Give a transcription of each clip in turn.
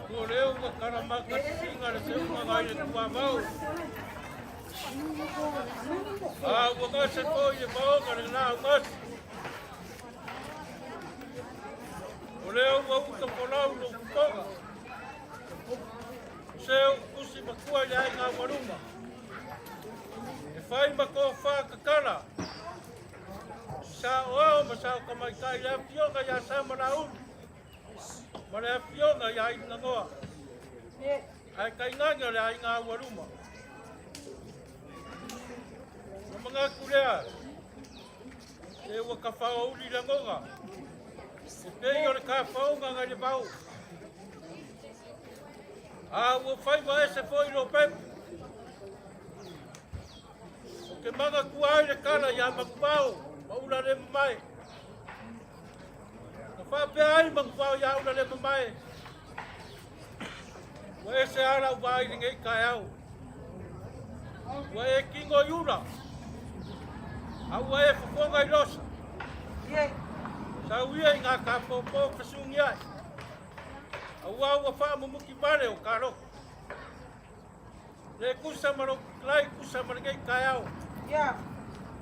Correu uma caramaca tinga de uma gaia de uma mão. O gajo se foi de boca de lá, mas correu uma outra colau no fogo. Seu cusi makua ya inga waruma. E fai mako faca cara. Sa o ma sa ka mai kai ya pioga ya sa maraun. Mara pionga ya ina ngoa. Ai kai nganga ya inga waruma. Mga kurea. E wa ka fa o li langoga. E pe yo ka fa o nga le pau. O fai vai se foi no pep. O que maga kuai le kala ya makpau. Maula le mai. Fa pe ai makpau ya ula le mai. Wa se ala vai ngai kaiau. Wa e kingo yura. Wa e fonga ilosa. Ye. Sa wi nga ka popo kasungia. Awa fa mumuki pare o karo. Le kusa maro klai kusa margai kaiau. Ya.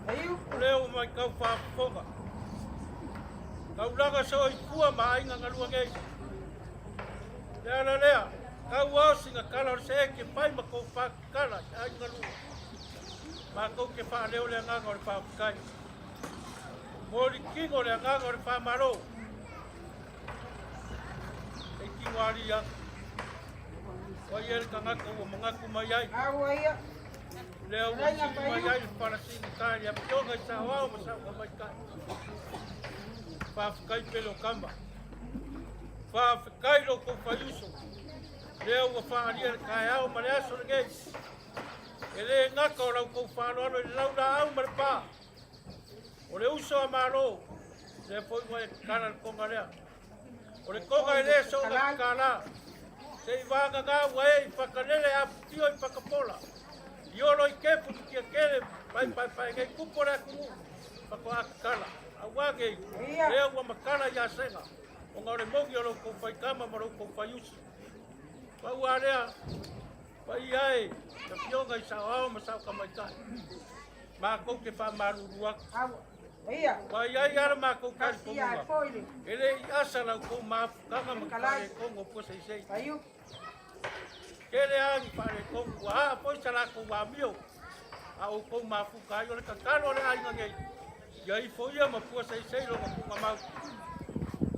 Ayu leo mai kau fa fonga. Kau laga so i kua mai nga ngalua ngai. Lea. Kau au singa kala se ke pai ma ko fa kala ai ngalua. Ma ko ke fa leo le nga ngor fa kai. Mori kingo le nga ngor fa maro. Waria. Waiel kangako mangaku mayai. Awaya. Leo mayai para sintai ya pionga sa wao masa kamai. Fa kai pelo kamba. Fa kai lo ko fayuso. Leo wa fa aria kaiao maleaso ngai. Ele ngako ra ko fa lo lau da au marpa. Ole uso amaro. Le foi mo kana ko ngarea. Ore koga ele so na kala. Se vanga ga wai pakalele a tio I pakapola. Yo lo ikefu ki kele pai ke kupora ku pakwa kala. Awage leo wa makala ya senga. Ongore mogi lo ko pai kama maro ko paiusi. Pa warea. Pai ai. Te pionga I sao ma sao kamaitai. Ma ko ke pa marurua. Iya. Vai ai ara ma ko ka ko. Ele asa la ko ma kanga makale ko ngo Puaseisei. Ayu. Kele ai pare ko wa po sala ko wa mio. Au ko ma fu ka yo le ka kalo le ai ngai. Ya I foi ma Puaseisei lo ko ma.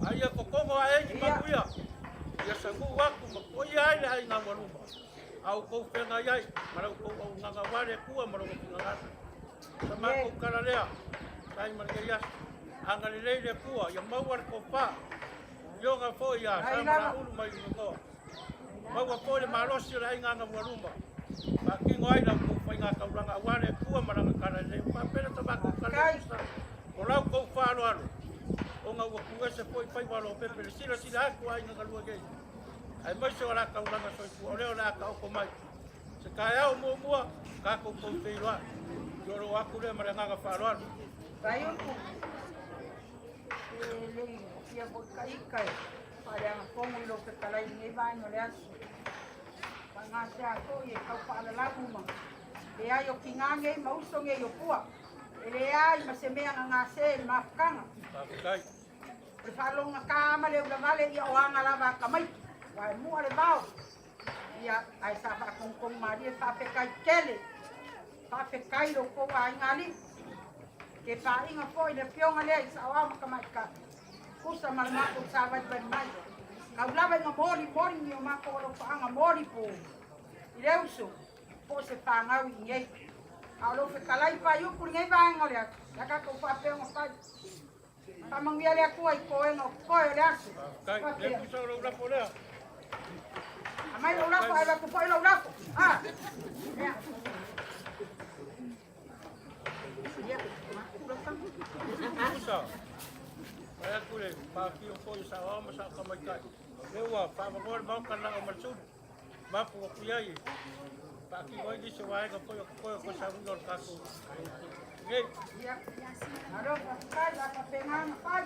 Ai ko ai Manuia. ai ngā waruma. Au kou whenga iai, marau kou au nganga ware kua marau kou ngangata. Sa mā kou kararea, tai marike ias. Angari leire kua, ia mauar ko pā. Ionga fo ia, sa mara ulu mai ngā. Maua fo le marosi ora ai nganga waruma. Ba kingo ai na kou whai ngā kauranga ware kua maranga kararea. Mā pera ta mā kou kararea. O rau kou whāro aro. O ngā ua kuese fo i pai walo pepe. Sira aku ai ngā lua gei. Ai mai se ora kauranga soi kua. O leo nā ka oko mai. Se kai au mua, ka kou kou teiroa. Yoro aku rea mara nganga whāro aro. Peleiupu. Lei, ia mo kai. Pareanga pongo i lo ke kalai ngai vai no le asu. Ngā se ako i e kau whaalalangu ma. Le ai o ki ngā ngei mauso ngei o pua. E le ai ma se mea ngā se le mafukanga. Pakai. Le whalonga kāma le ula vale i o anga lava kamai. Wai mua le vau. Ia ai sa whakongkong maria whawhekai kele. Whawhekai lo koa ai ngali. Ke whainga po i le pionga lea i sa oa makamai ka. Kusa malamako sa vai mai. Kau lava inga mori ni o mako o lo whaanga mori po. I leuso. Po se whangau i ngei. Au lo whekalai Peleiupu ngai vāenga lea. Laka kou whapeonga pai. Tamangia lea kua i koenga o koe o le asu. Kai, le pusa o lau lapo lea. Amai lau lapo, ai lako pai lau lapo. Ah, lea. Pusa. Ai aku le, pāki o koe sa o ma sa kamai kai. Leua, whamagore mauka na o matsuru. Mapu o kuiai. Pāki oi di se waenga koe o koe o koe sa unga o kako. Ngei. Ia. Aro, kai, laka penganga pai.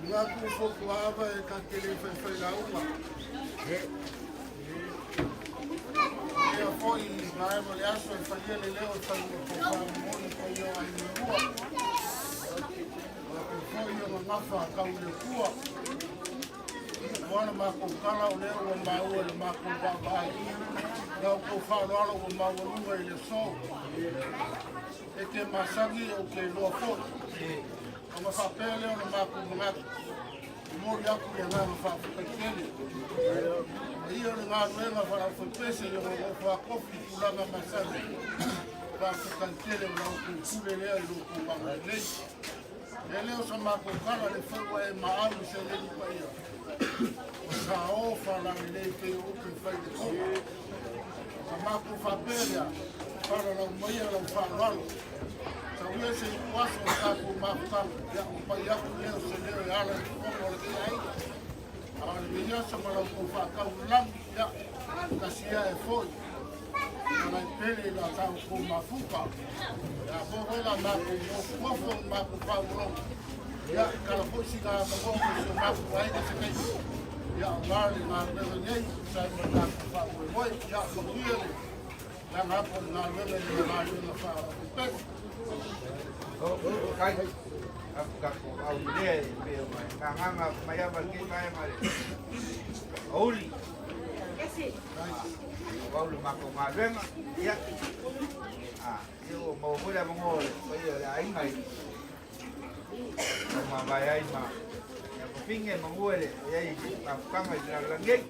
Ngaku foku ava e ka kele whai la uma. Ea foi ngae mo le aso e whai ele leo e whai o whamoni ko i o ai ni ua. E foi o ngafa kau le kua. Moana mako kala o leo o maua le mako whakai. Ngau ko wharoalo o maua lunga i le so. E ke masangi o ke loa fōi. Ama whapea leo na mako mangatu. Mori aku ia ngā whawhakakele. Ia ni ngā nuenga whawhapese i o whakofi kulanga masane. Whawhakakele o lau kukule lea i loko wanga lei. E leo sa mako kala le whaua e maalu se leni pa ia. O sa ofa langi lei te o uke whai te koha. Sa mako whapea lea. Whara lau maia lau wharoalo. Ia se kuaso o kako mafutanga, ia o pai aku leo se leo e ala i komo o le ai. A le ia sa malau ko whakau lam, ia, kasi ia e foi. Ana i pele la tau ko mafuka. Ia pohola mako o kofo mako whaurong. Ia, kala poisi ka makongo se mako aina se kei. Ia, o ngāre ngā mele nei, sa i mako whaure moi, ia, makuiele. Ia ngāko ngā mele ni ngā mele whaure. Kai aku au dia pe mai nganga mai apa ke mai mai oli Esse Kau lu makau maluenga, ya. Yo mau boleh mengol, boleh lah ingai. Sama bayai mah. Yang kepingin mengol, ya ini kang lagi langit.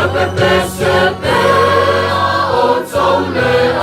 Pepe sepe o tole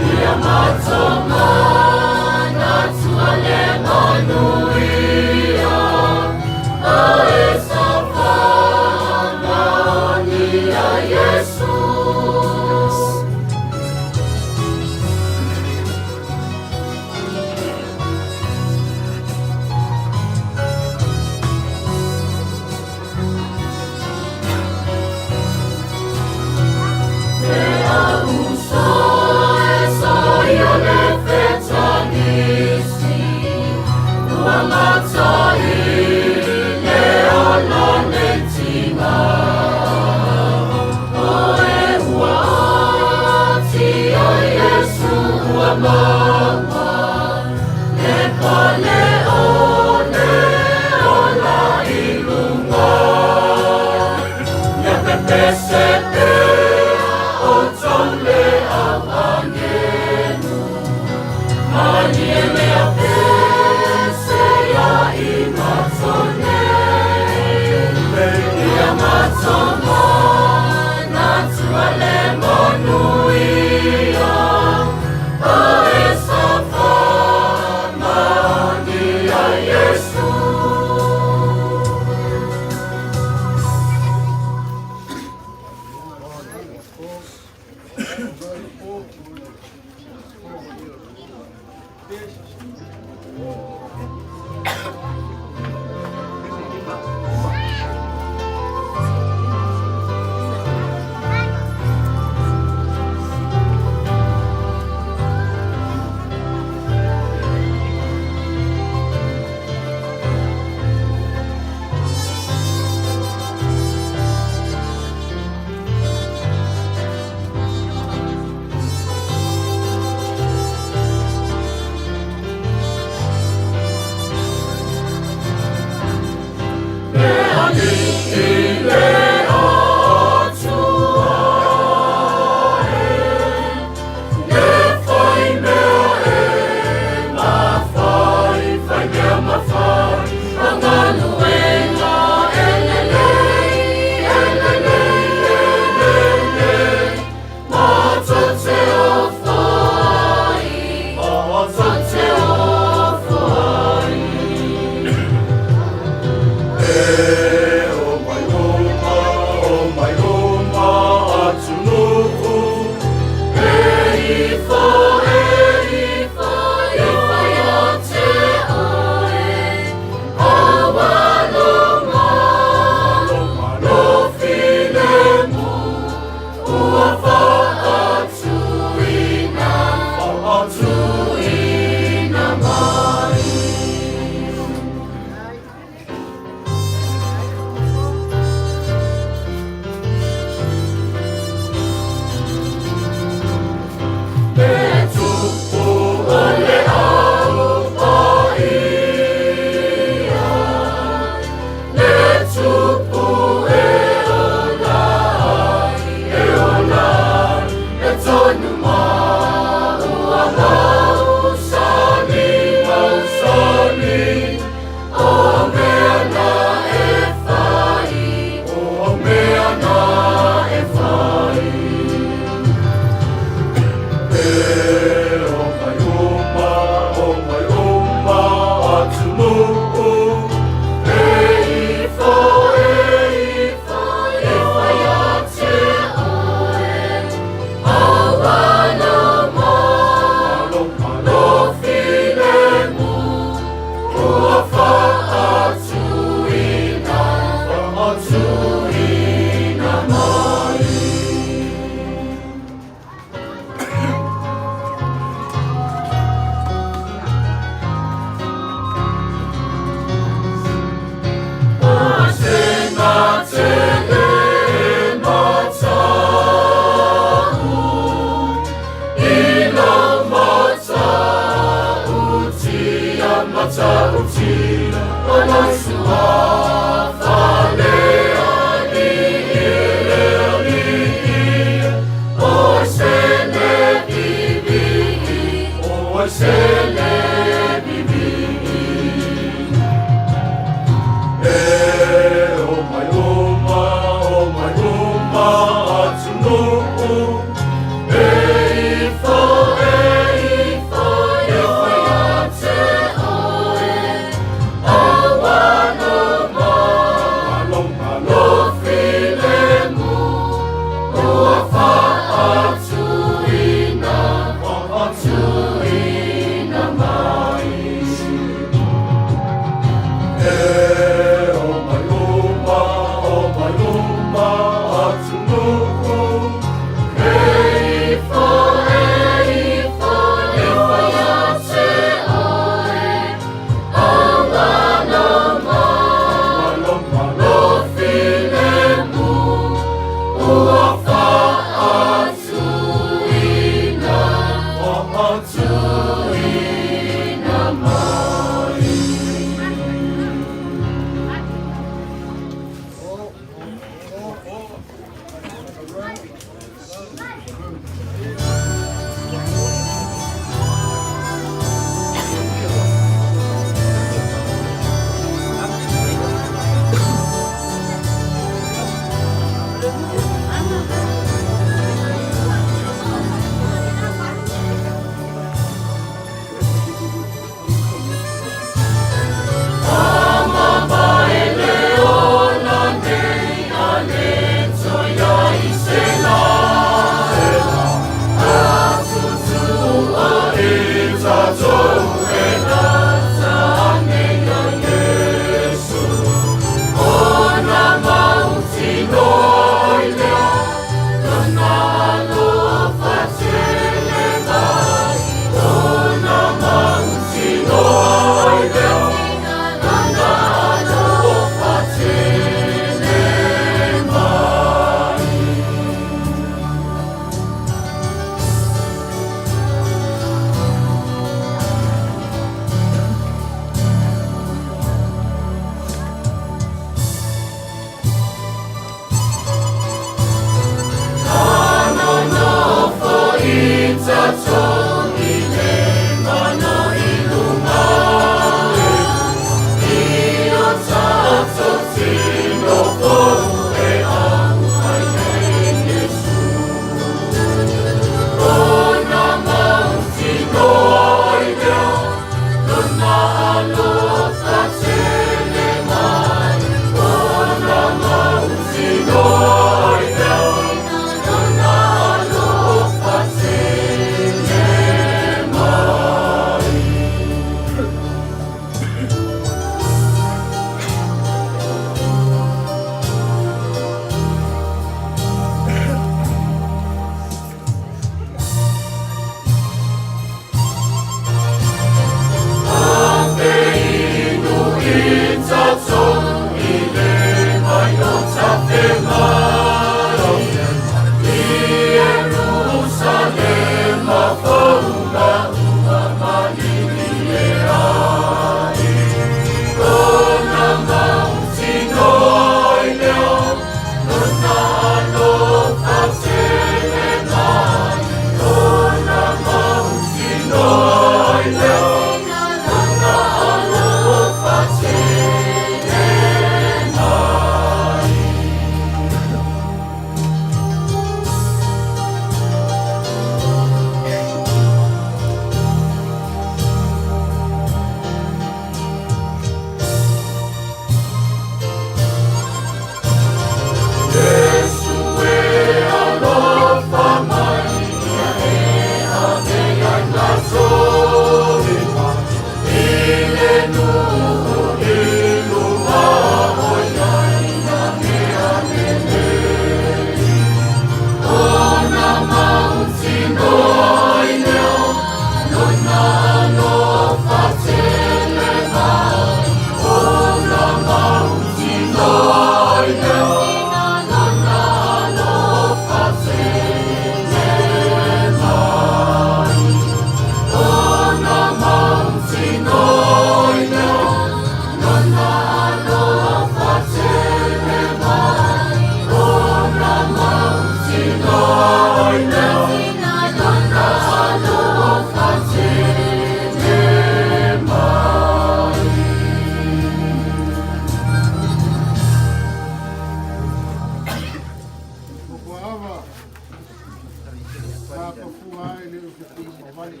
mai le ke ku mo vale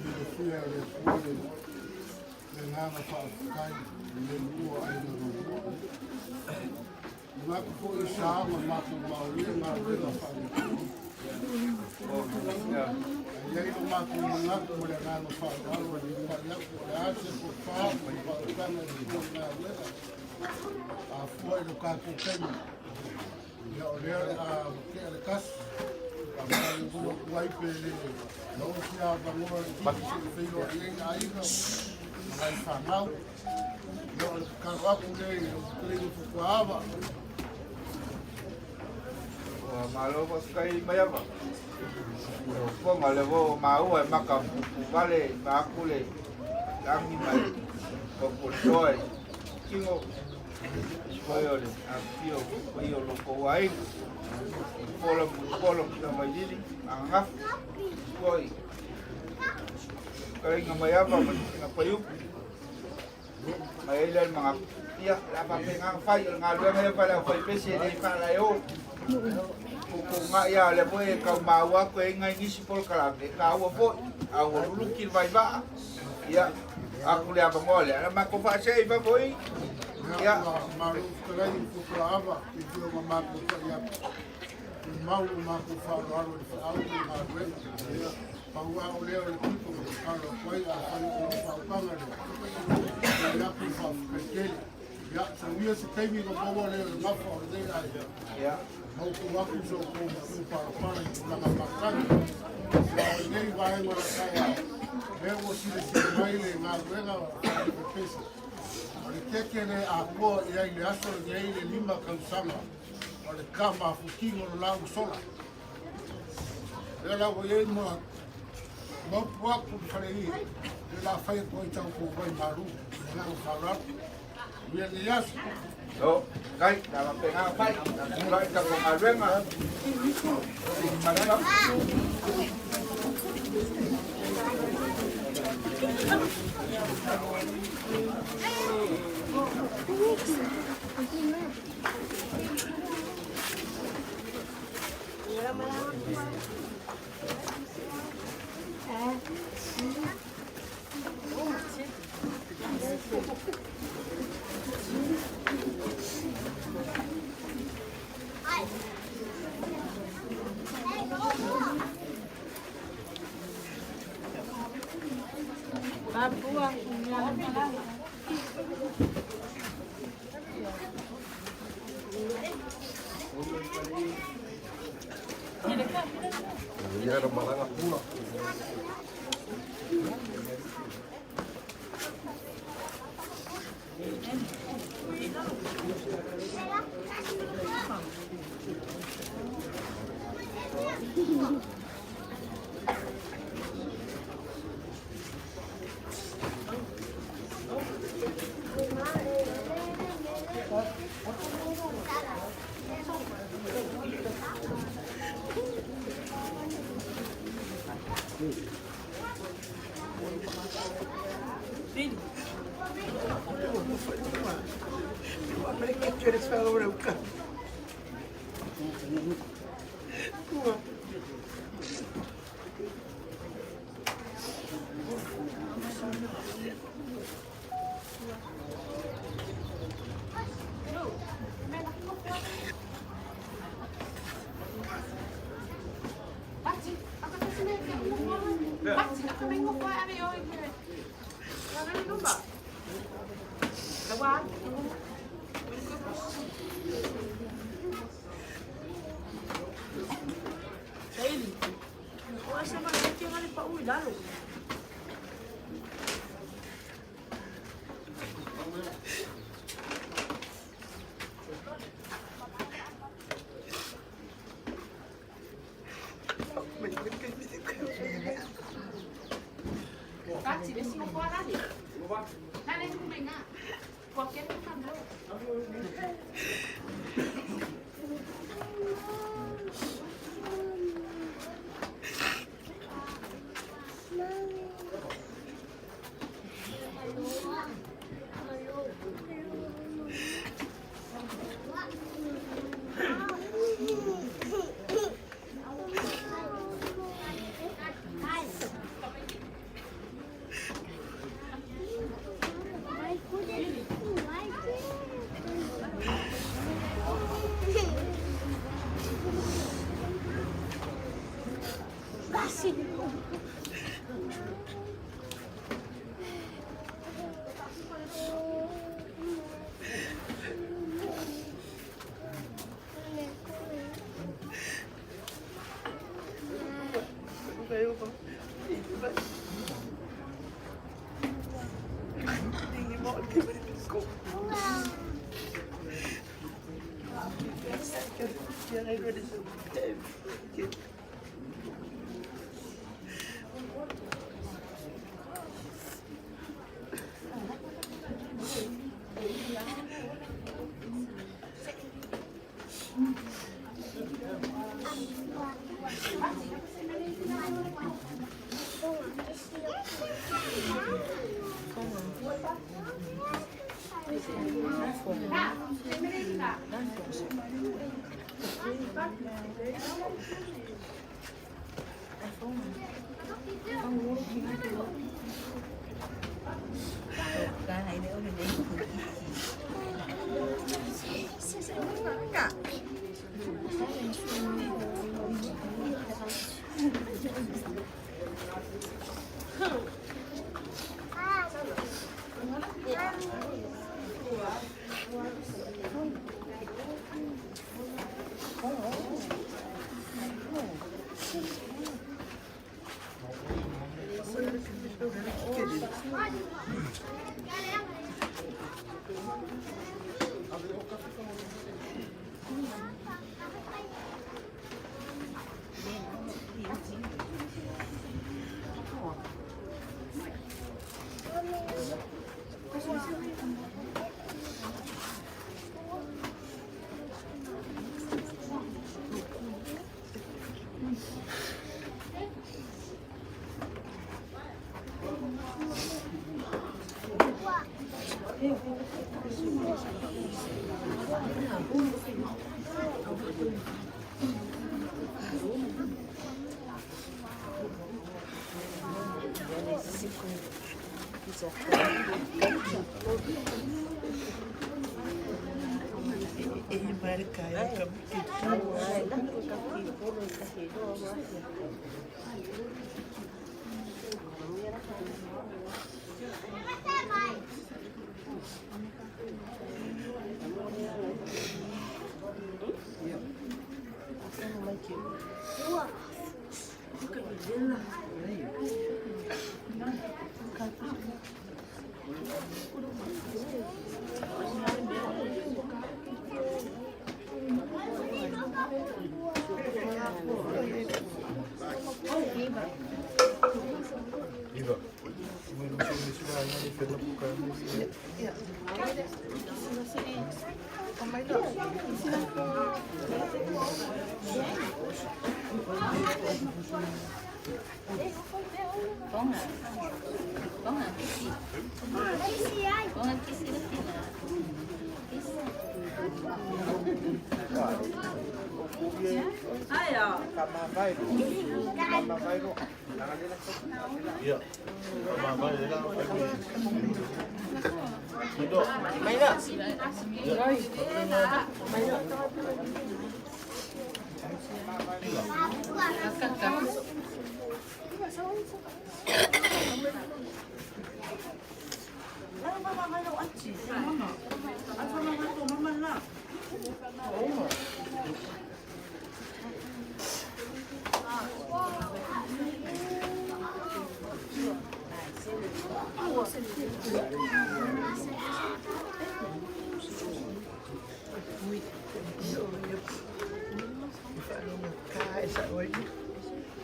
le fia le pole le ngana fa kai le lu ai no ma ko isa ma ko ma le fa ya ilo ma ko ma ko le ngana fa wa le fa ya ko ya se ko fa pa ka na ni ko na le a foi do ka ko tem ya o le a ke le kas a mai pele no se a ba mo se feio le ai no ai fa mau no ka wa ko le fu ava malo pas kai mai apa ko ngalevo mau ai makam vale bakule kami mai ko portoi kingo koyole apio koyo loko wai polo na mai dili angaf koi kai ngamai apa na Peleiupu mai le mga ia la pa pengang fai ngalwe mai pa la fai pesi ni pa la yo ko nga ya le boe ka mawa ko ngai ngisi pol kala ke ka wo po a wo lukil vai ba ya aku le apa ngole ma ko fa sei ba boy ya ma ko lai ko ava ki ko ma ko ya mau ma ko fa ro fa au ma ko ya pa wa o le o ko ka ro ko ya fa ko fa ka ma ya ko fa ke ya sa wi se temi ko bo le ma fa o de ya mau ko wa ko so ko pa na ma ka nei vai ngora kaya veo si le baile na ruega pesa ole que ne a ko ia ile aso ia ile lima kansama ole kama fukingo no lago sola ela voye mo po ko fare ni ela fai ko chau ko vai maru na fara ia ni as no kai na pengang fai na kai ka ko alwenga mana lau malaga.R.I.P.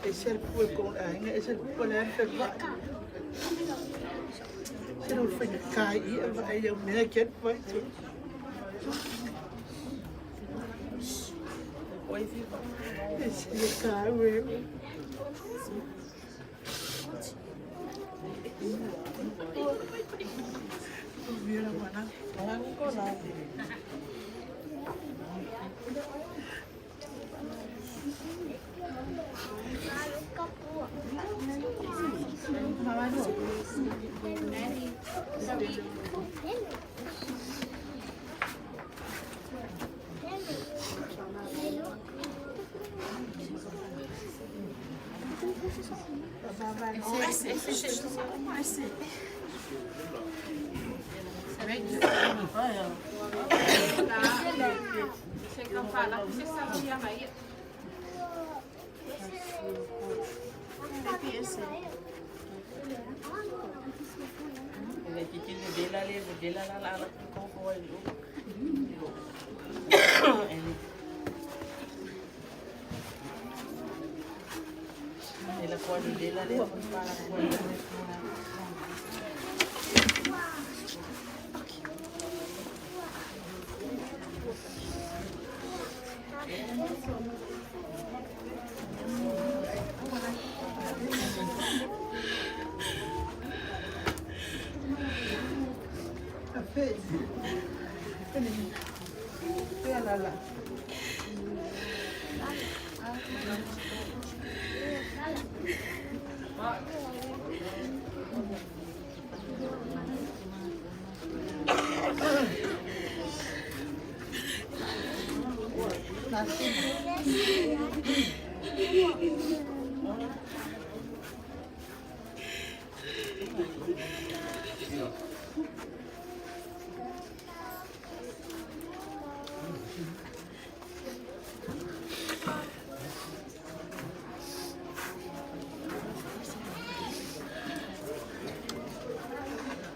Esse é o pulo esse é o pulo se não foi cair, vai eu me quero vai oi viva esse carro eu vira mana não colar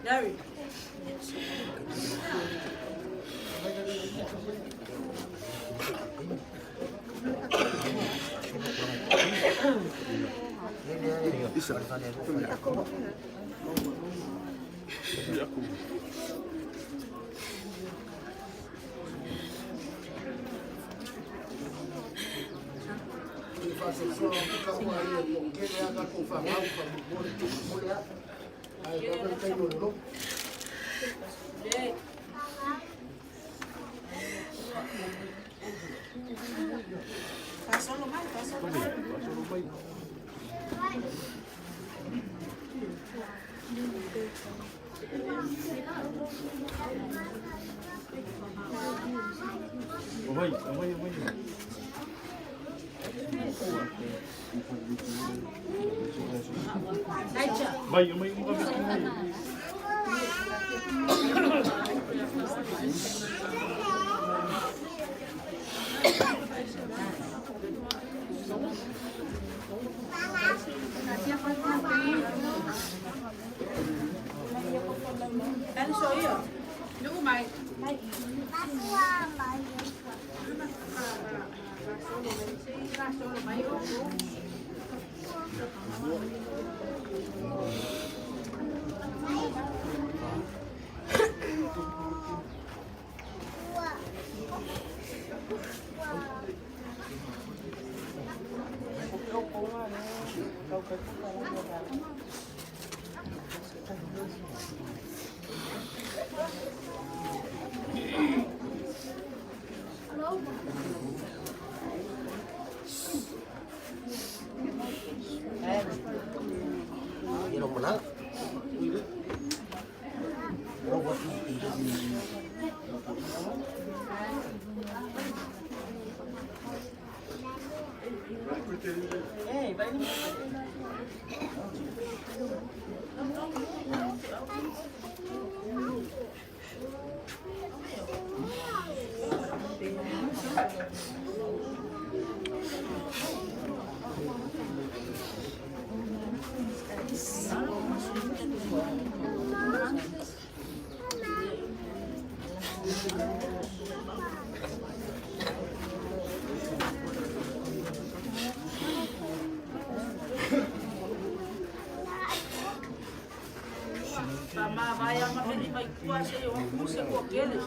Gary. Sama vai a mafeni mai puaseisei o muse ko kele.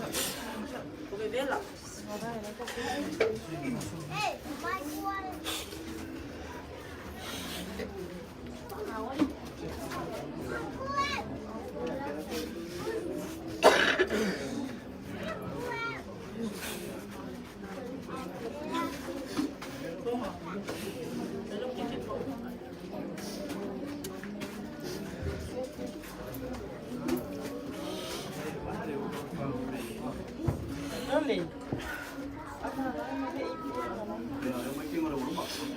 Ko bebela. Ei, vai fora. Aku nak main PeleiupuManuia.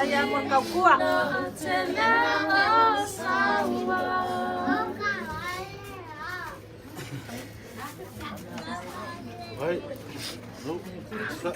ya mo ka kua. Right. Nope. Stop.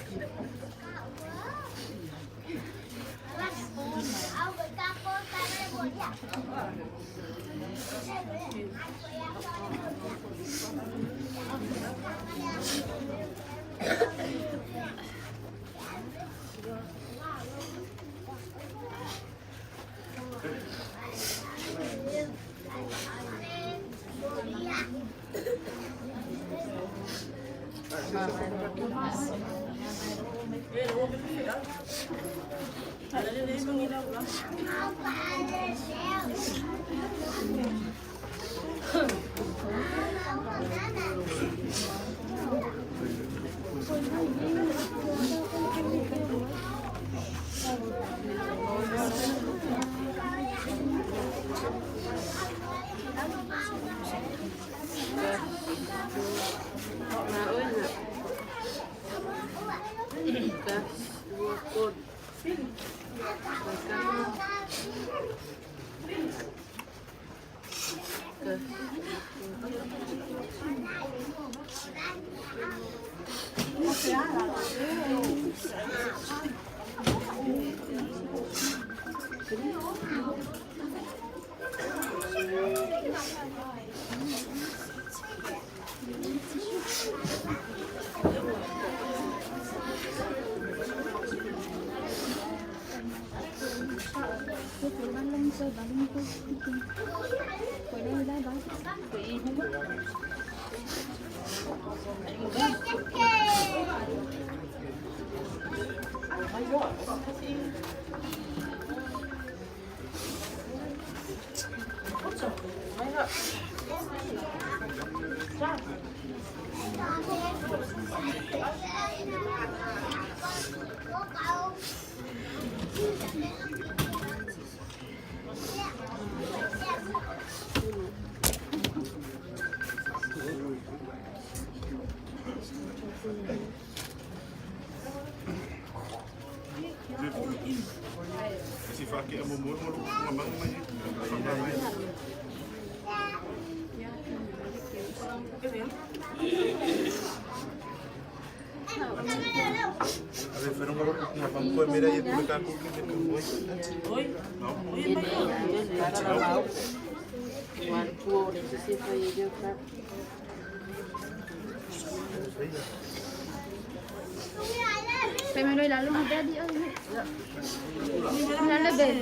Si fakir umur ngomong A ver, fueron una pampa, mira, y tú me estás cumpliendo hoy. No. Phải nói là luôn bé đi ơi. Nó là bền.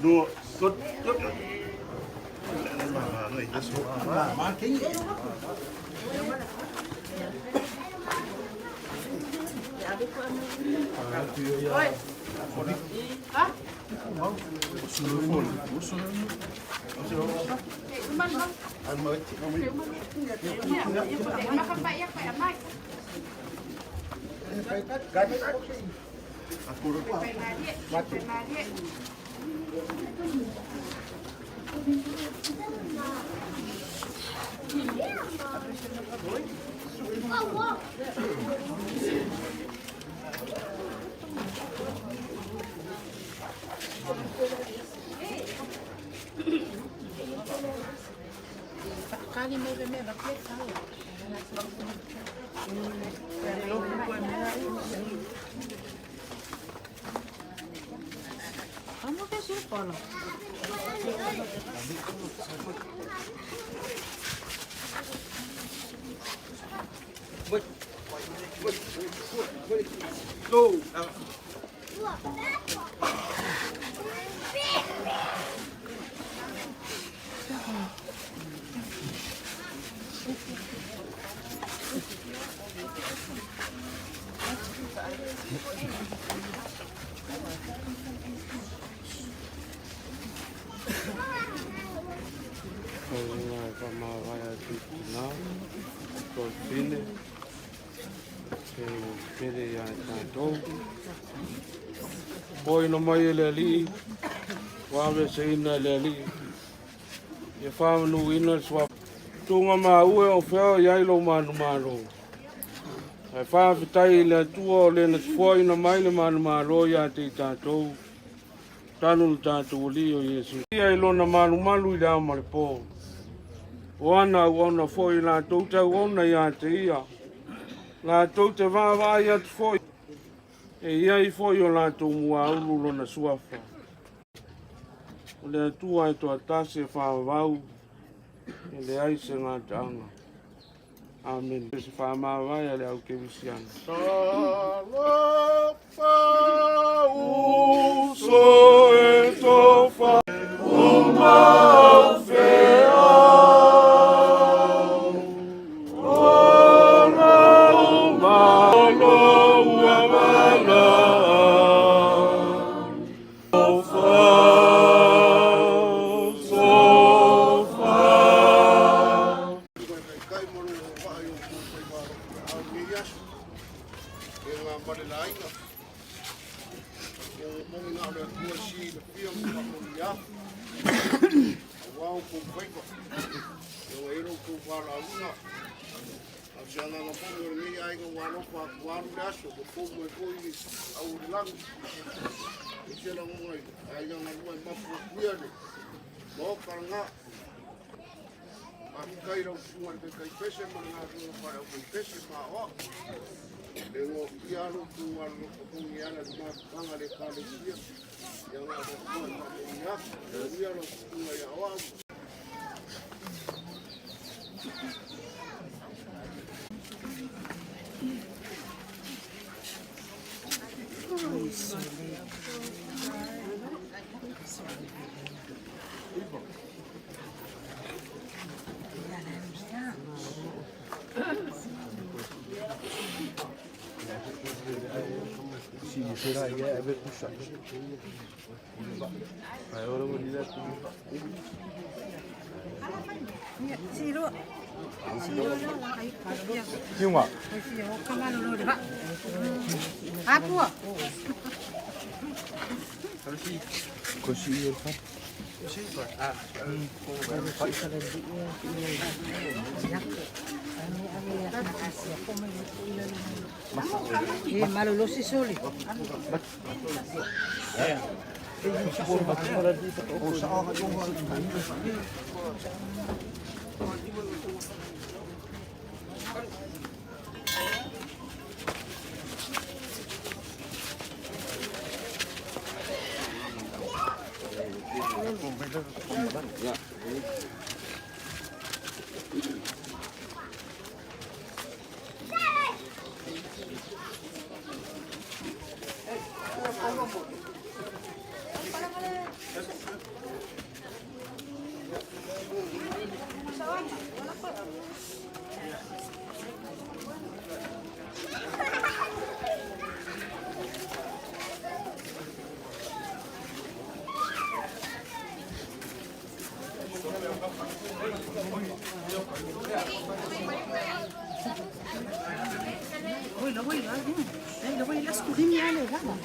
Dua, good. lagi me bakit tahu. Kamu ke siapa lo? Go. Poi no mai le ali, wame se ina le ali. Ye whamanu ina swa. Tunga ma ue o wheo iailo manu. Ai whawhitai le atua o le na tfuai na mai le manu ia te tātou. Tanu tātou li o Yesu. Ia ilo na manu i lau Mulipola. O ana uona foi la touta uona ia te ia. La touta vāvā ia te foi. E ia I foi o la tau mua ulu lo na suafa. O le atua e toa tase whāvau. E le aise ngā taanga. Amen. Se whamāwai a le au ke visiana. Tala pau so e tofa umau fea ona umalo uamala Manuia. Wow, com feito. Eu era o que falava. A senhora não pode dormir aí com o ano para o ano desse, o fogo é coi ao lado. Isso era um aí não vai mais por ele. Bom para lá. A cair o fumo de cai peixe, mas não para o peixe mal. Eu quero que o ano com ela de mais canga de cada dia. Eu não vou Manuia, eu ia no fumo aí ao Si será ya a ver puxa. Agora vou lhe dar tudo. Siro. Yunga. Apa? Kosi il fa. Malo lo si soli. Lo voy a escudriñar, vamos.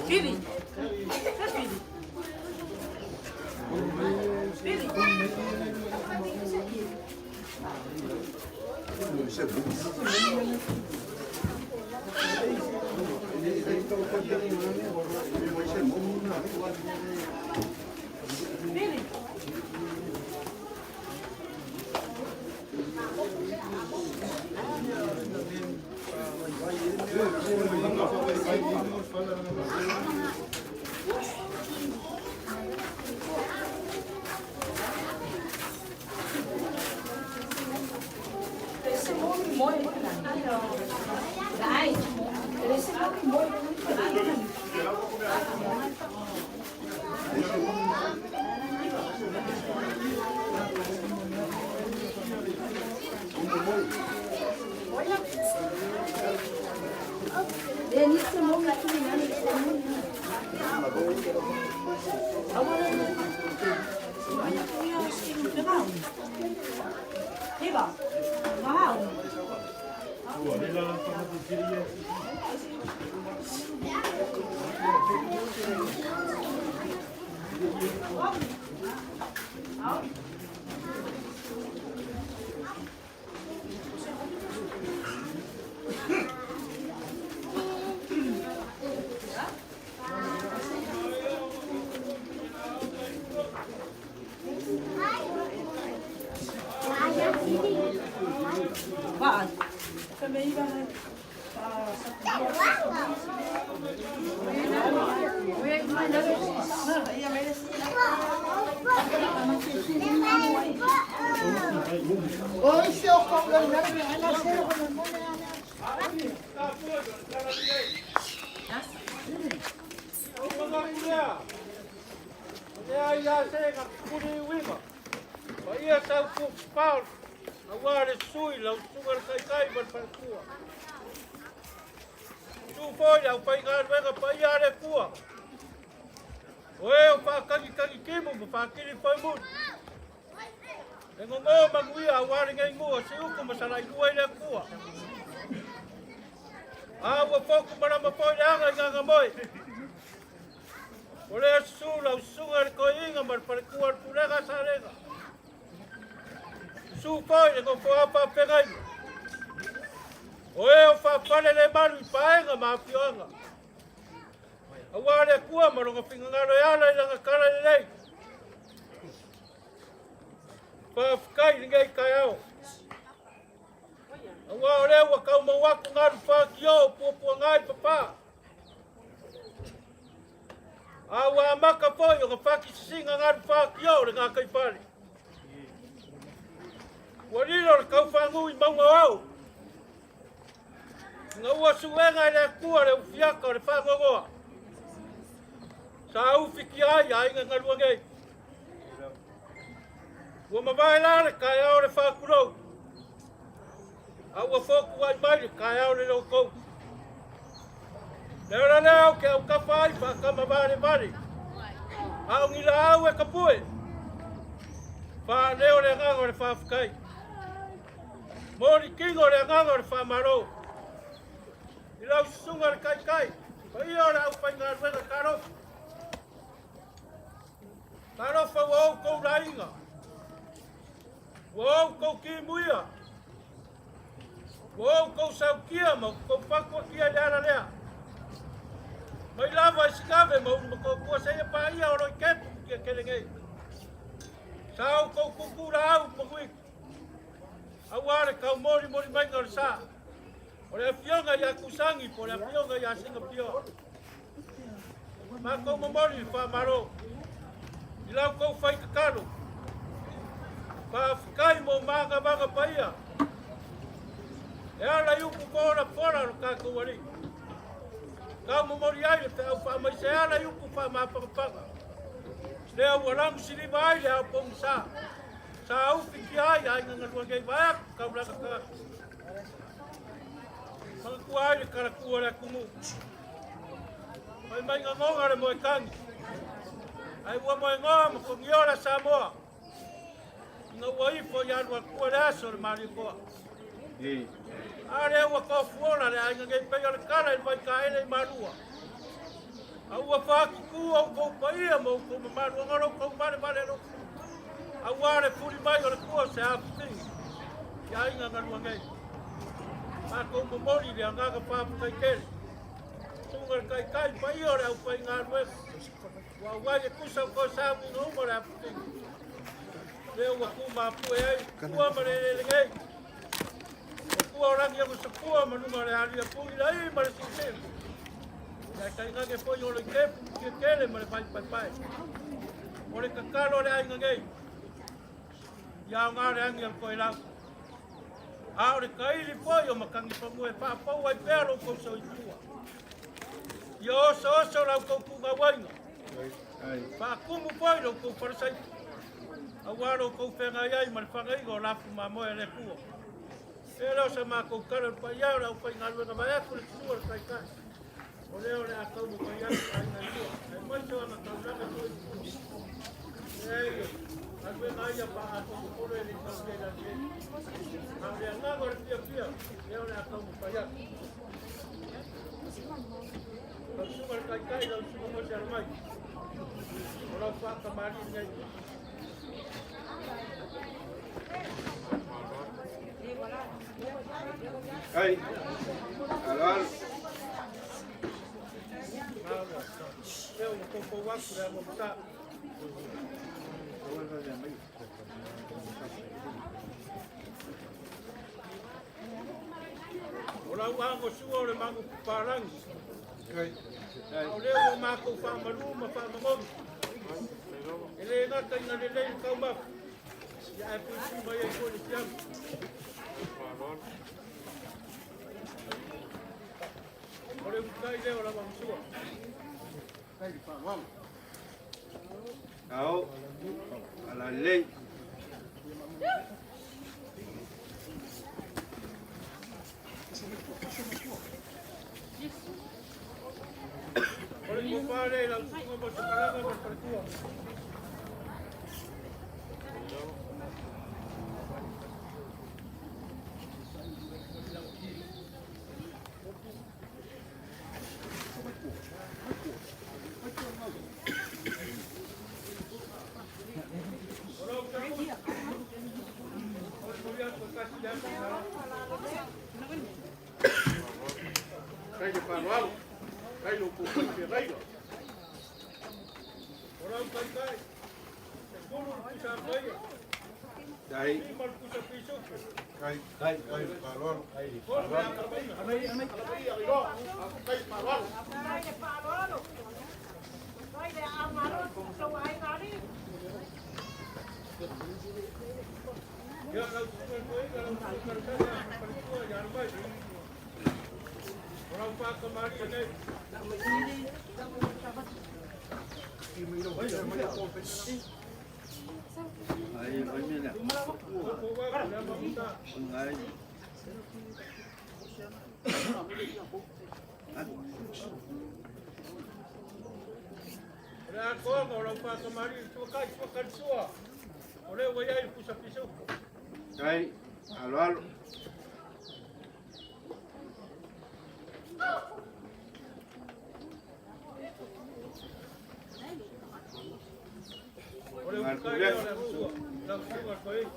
Pili. Oi, seu cobra, Manuia, waringa ingoa, se uku masalai luai le kua. Awa foku marama poi anga nganga moi. Ole sula usunga ko inga mar par kua purega sarega. Su poi ko fo apa pegai. Oe o fa pale le maru paenga ma pionga. Awale kua maronga pingangaro yala ila kala le. Whawhikai ringai kai au. Awa o leo wa kau mawaku ngaru whakio pua ngai papa. Awa maka poi o ka whakisinga ngaru whakio re ngā kai pari. Wariro re kau whangui maunga au. Ngā ua suenga i le kua re uwhiaka re whangongoa. Sa uwhiki ai a inga ngarua ngei. Ua mawai lare kai au re whakurau. Aua foku ai mai kai au re roko. Leo leo ke au ka whai whakama vare vare. Au ngila au e ka pue. Wha leo re ngango re whawhikai. Mori kingo re ngango re whamaro. I lau sunga re kai kai. Pa i ora au pai ngā ruenga karofu. Karofu au au kou rainga. Wow, kau ki muia. Wow, kau sau kia mau, kau pakua kia lea lea. Mai lava i sikave mau, kau puaseisei paia oro i kepu kia kelengei. Sau kau kukura au pakuik. Au are kau mori mai ngor sa. Ore a fionga i a kusangi, ore a fionga i a singa pio. Ma kau mamori i whamaro. I lau kau whai kakaro. Whawhikai mo manga paia. E ala iupu fora ro kākou wari. Kau mamori aile te au whamai se ala iupu whamapapanga. Lea warangu siriba aile au pongu sa. Sa au whiki ai ai ngangarua ngei waiaku kau raka ka. Mangaku aile karakua rea kumu. Mai ngangonga re moe kangi. Ai ua moe ngā ma ko ngiora Samoa. Nga ua ifo i anua kua le aso le Mulipola. Are ua kau fuola le ainga ngei pei o le kara i vai ka ele i marua. A ua whaaki kua au kou paia mo kou mamarua ngoro kou mare mare lo. A ua are puri mai o le kua se haputi. I ainga nganua ngei. Ma kou momori le angaga papu kai kere. Tunga le kai kai paia o le au pai ngā rueka. Wa wai e kusa ko sa mi no mo la puti. Le wa ku ma pu e ku ma le ngai. Ku ora ngi ko sa ku ma no le ali pu i lai ma le sin. Ya kai nga ke po yo le ke le ma le pai. O le kakalo le ai ngai. Ya nga le ngi ko ila. A o le kai li po yo ma kangi pa mo e pa po wai pero ko so i tua. Yo so la ko ku ma wai. Pa kumu poi lo ko Puaseisei. Awaro ko fenga ai man fangai go la fu mamo ele pu. Elo se ma ko kara pa ya la ko ngal na ba ya ko le suor kai kai. Ole ole a ko ko ya ai na tu. Ai mo so na ka na ko. Ei, a ko na ya pa a ko ko le ni ko ke la ke. A le na go pia pia. Ole a ko pa ya. Lo suor kai kai lo suor mo se armai. Orang pak kemarin ni. Hai. Alal. Eu não estou com o aço, eu vou botar. Orang wango suo le mango parang. Hai. Oleh o mako famaru ma famamon. Ele na kai na le kau ma. Ya e pusi mai e ko le tiam. Oleh kai le ora ma suo. Kai pa wang. Kau. Ala lei. Oleh ko pare la ko mo se para ma per tua. Kai ke panualo. Kai lo ku ke rai. Orang kai. Sepuluh bisa bai. Dai. Lima bisa piso. Kai palon. Amai. Kai panualo. Ya kalau kalau pertua jangan baik. Orang pak kemarin ni. Ai, oi mina. Ai. Ora como orang pak kemarin tu kai makan suah. Oleh wayai pusat pisau. Hai. Alal. Oleh kai oleh suah. Langsung apa ini?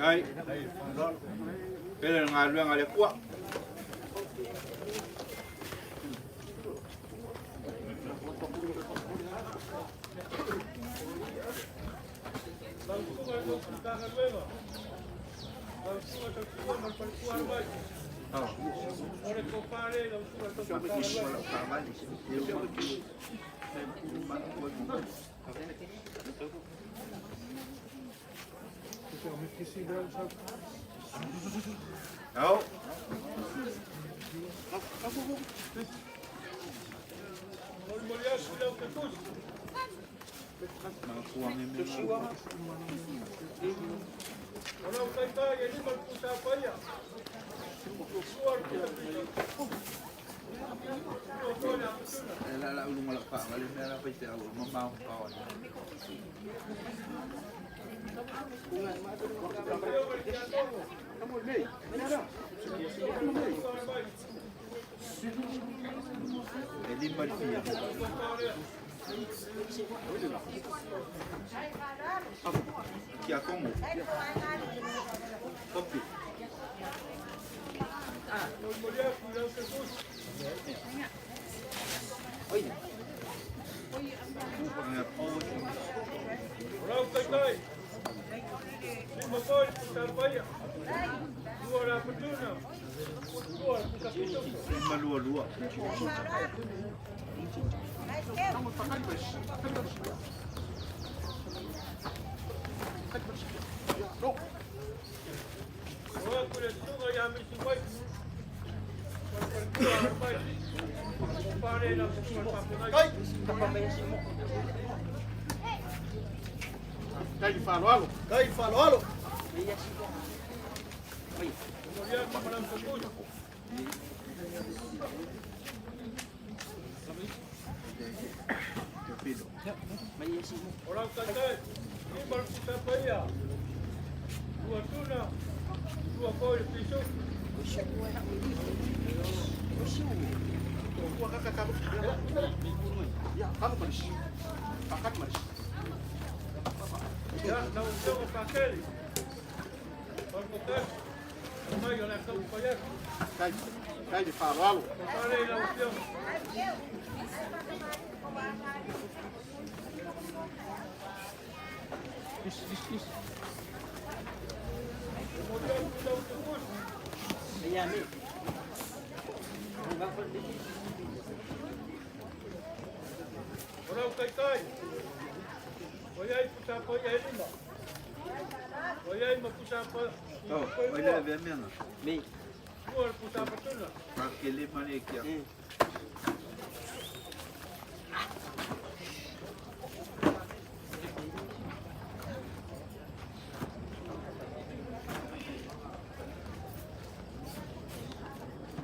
Hai. Pele ngalu ngale kuat. Ore ko pare lo suka to Siapa ka. sih kalau kawan di sini? Tahu? Ore mo ya suka to kus. Mga kuwang yung Ora ka ka ya ni mal pusa pa ya. Suar ko. Lala ulung malak pak, malam ni apa istilah awak memau kawan. Lima dia. Kia kamu? Kopi. Orang kai. Lima koi pusa pa ya. Suara petuna. Suara pusa pitu. Lima dua. Orang kulit sungai yang mesti baik. Perempuan baik. Pare nak sungai papunai. Kai falo alo. Kai falo alo. Kemudian malam sepuluh. Orang kata, ini baru kita bayar. Dua tuna, dua koi pisau. Gua kakak kamu. Ya, kamu manis. Kakak manis. Ya, nak usah pakai. Kalau bukan, ramai orang akan bayar. Kai de falo alo. Pare nak usah. Kemudian kita tunggu. Orang kai. Oyai pusa pa ya lima. Oyai mapusa pa. Oh, boleh ver mesmo. Dua pusa pa tuna. Aquele mani aqui, ó.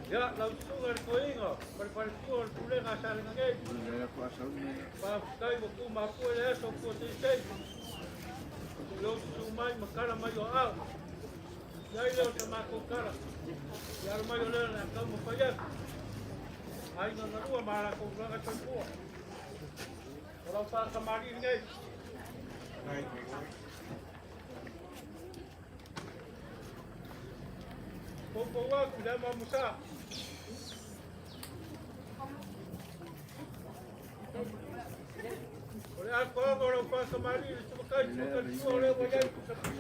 Ya, langsung ada koinga. Berparkuan pulih ngasal ngagay. Olha a coação ni. Pakai buku mapu ya so Puaseisei. Lo sumai makara mayo au. Yai lo sama kokara. Yar mayo le na kamu payat. Ai na narua mara ko nga tepua. Orang pa kamari ngai. Popo wa kuda mamusa. Oleh aku orang pa kamari suka oleh wajah seperti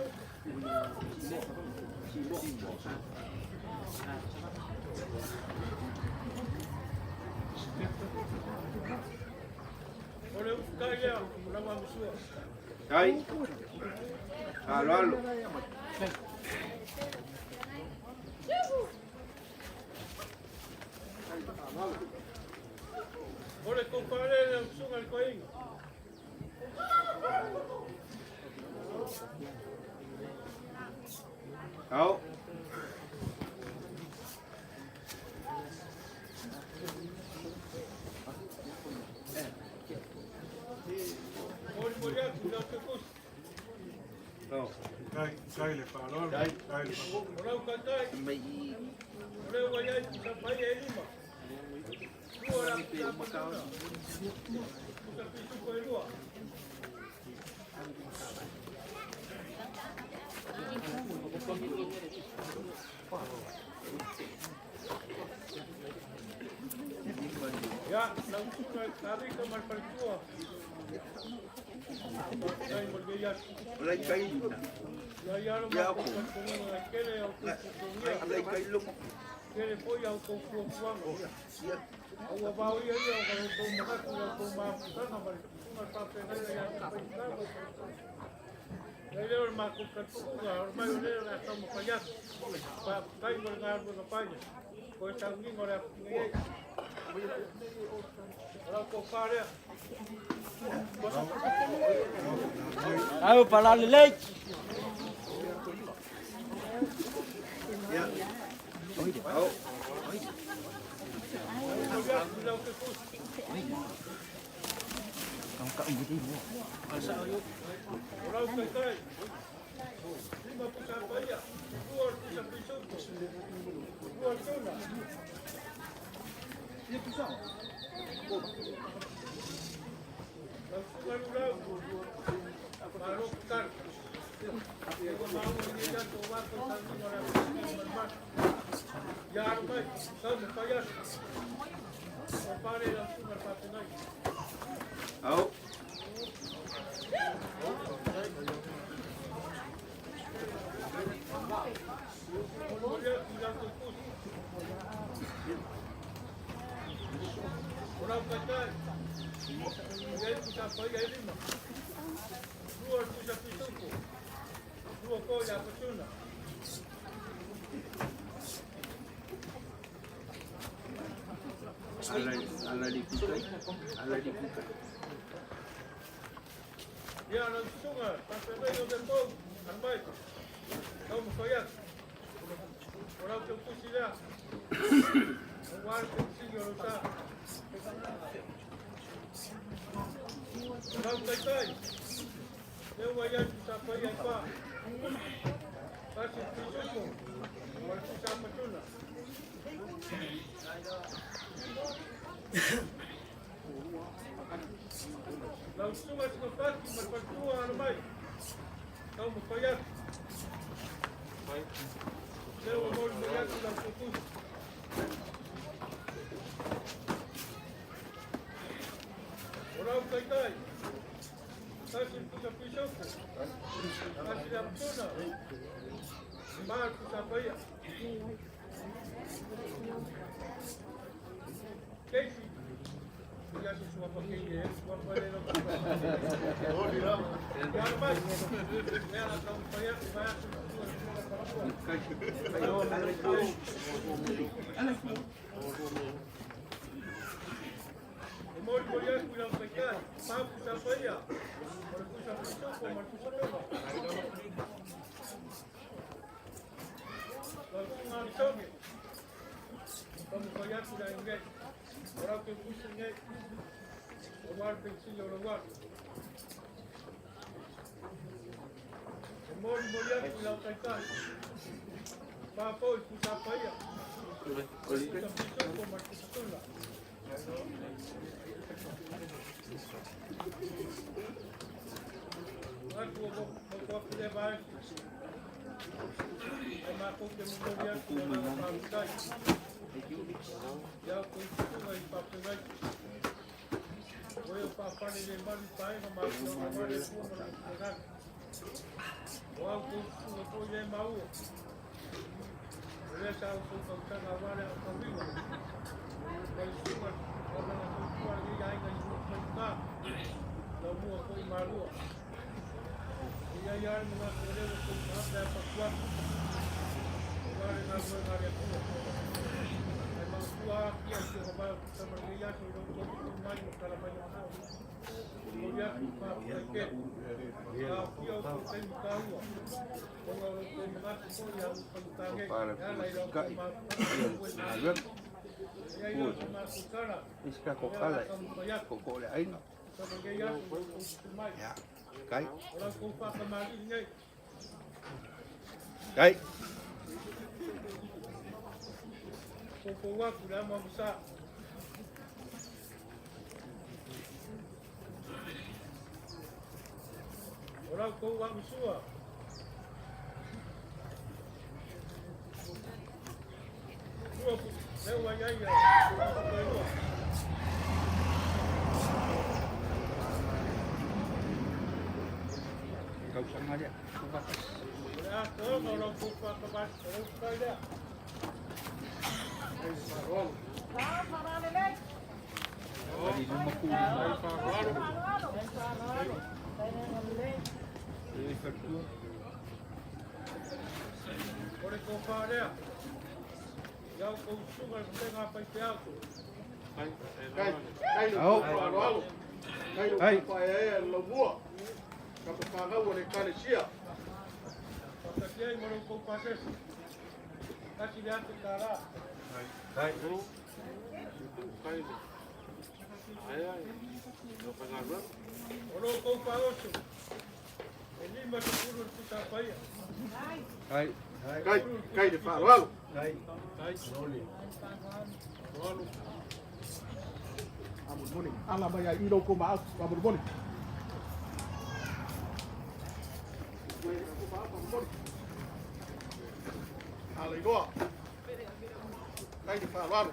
oleh kaya orang mamusa. Kai. Halo. Oleh compare langsung al koing. Tahu? Boleh sudah tekus. Tahu. Kai le falo alo. Kai le falo. Orang kata Mai oleh wajah sampai lima. Dua orang kita makan. Kita pisu koi dua. Ya, langsung kami ke Malpertua. Kami bergaya. Olay kai. Ya, ya, Ya, aku. kami kele aku. Olay kai lu. Kere poi au kou kuanga. Au abau ia ia au kou makaku au kou maaputanga mare. Kunga tape ngai ia ka paitanga. Ngai leo maku katukunga, mai o leo na tamo kaiak. Pa kai mo ngā arbu ka paia. Ko e tau ngingo rea ngai. Ora ko karea. Au palale lei. Au. Không cậu đi mua. Au. Ala di buka. Ya, no sunga, tapi meio de todo, armai. Vamos coiar. Ora o que eu considero. O guarda que siga o tá. Vamos cair. Eu vou ir para a praia para. Passa o piso. Agora tu já patuna. Lau sunga se no pati, mas patua armai. Vamos coiar. Leo o molho de gato da cultura. Ora o caitai. Kasi pusa pisoko. Kasi da puna. Mar pusa paia. Keisi. Ya se sua paquinha, sua paia não vai. Ya mais. Ela tá um paia, vai Mori Korea kuila pekai, papu sapaya, markusa pisoko, markusa toba. Lalu ngantomi, kamu Korea kuila ingai, orang ke pusi ingai, orang pensi orang. Mori Korea kuila pekai, papu sapaya, markusa pisoko, markusa toba. Aku mau levar. Aku que me moria com a papai. Já consigo aí papai. Foi para papai levar o pai, mas não agora é como pegar. O algo foi é mau. Ele já o que agora é o caminho. Mas uma organização que ainda não não mua foi marua. E aí a minha colega foi na Pascoa. Agora na área tua. É uma sua aqui que vai chamar de já que não pode mais para mais não. Olha para que aqui eu tenho carro. Quando eu tenho mais coisa eu tenho carro. Iska kokala. Kokole aina. Ya. Kai. Kai. Orang kau wang sua. Leo wanyanya. Kau sama dia. Ya, kalau orang kupa kebas, kalau kupa dia. Ore ko wharea. Iau kou sunga te ngā pai te auto. Kai no whāroalo. Kai no whāea e la mua. Ka whāngau ane kāresia. Whakatia i maro kou Puaseisei. Kasi le ate tā rā. Hai. Oro kou whaosu. E lima te kuru te puta paia. Hai. Kai te whāroalo. Hai. Roalo. Amurmoni. Ala mai ai iro ko maa. Amurmoni. Ala iroa. Kai te whāroalo.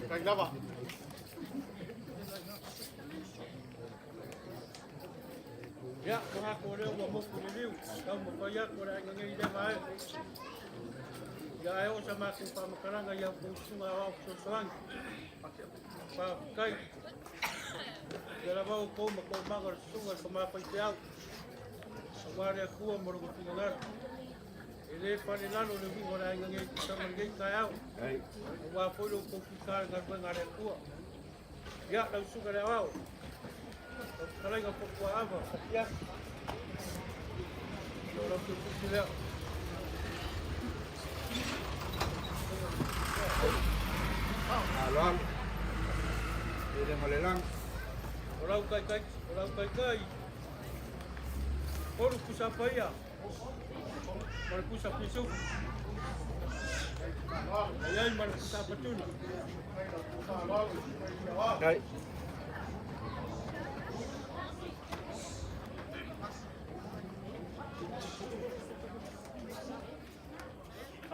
Kai lava. Ya, mga kore o moku ni liu. Kau mapaya kore ai ngai de mai. Ya ai o sa maku pa makaranga ya kou sunga wa so sang. Pa kai. Ya la va ko ma magar sunga ko ma pa te au. Agora a kua moro ko tingar. Ele pane lano le vingo ai ngai sa ngai kai au. Hai. Wa polo ko kikar ngar ba ngare kua. Ya, lau sunga le au. Kalau ingat pokok apa? Ya. Orang tu pun dia. Alon. Ele malelang. Orang kai. Orang pusat paya. Orang pusat pisu. Ayah mana pusat betul. Hai.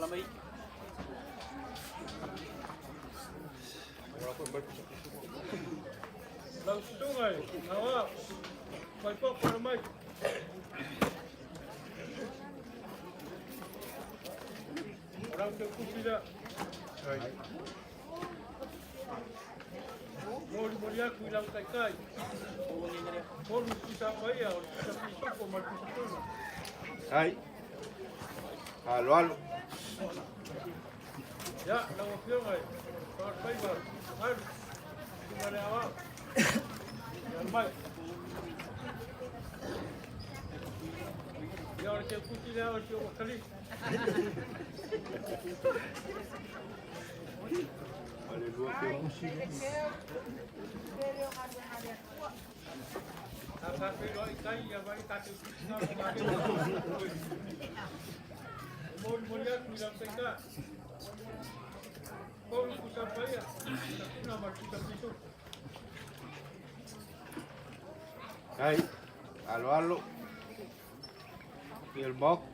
Alamai. Lau sungai, awak. Mai pok ramai. Orang tu pun tidak. Mau dia aku hilang kai. Mau pusat paya, pusat pisu ko mai pusat. Hai. Alo. Ya, lau pion ai. Kau payah. Hai. Tinggal awak. Yang baik. Ya orang yang putih dia orang yang kali. Ada dua kursi. Agak perlu ikai yang baik kata kita kemarin. Mulia bilang tengah. Kau pusat payah. Tapi nama kita itu. Hai. Alo. Pilbok.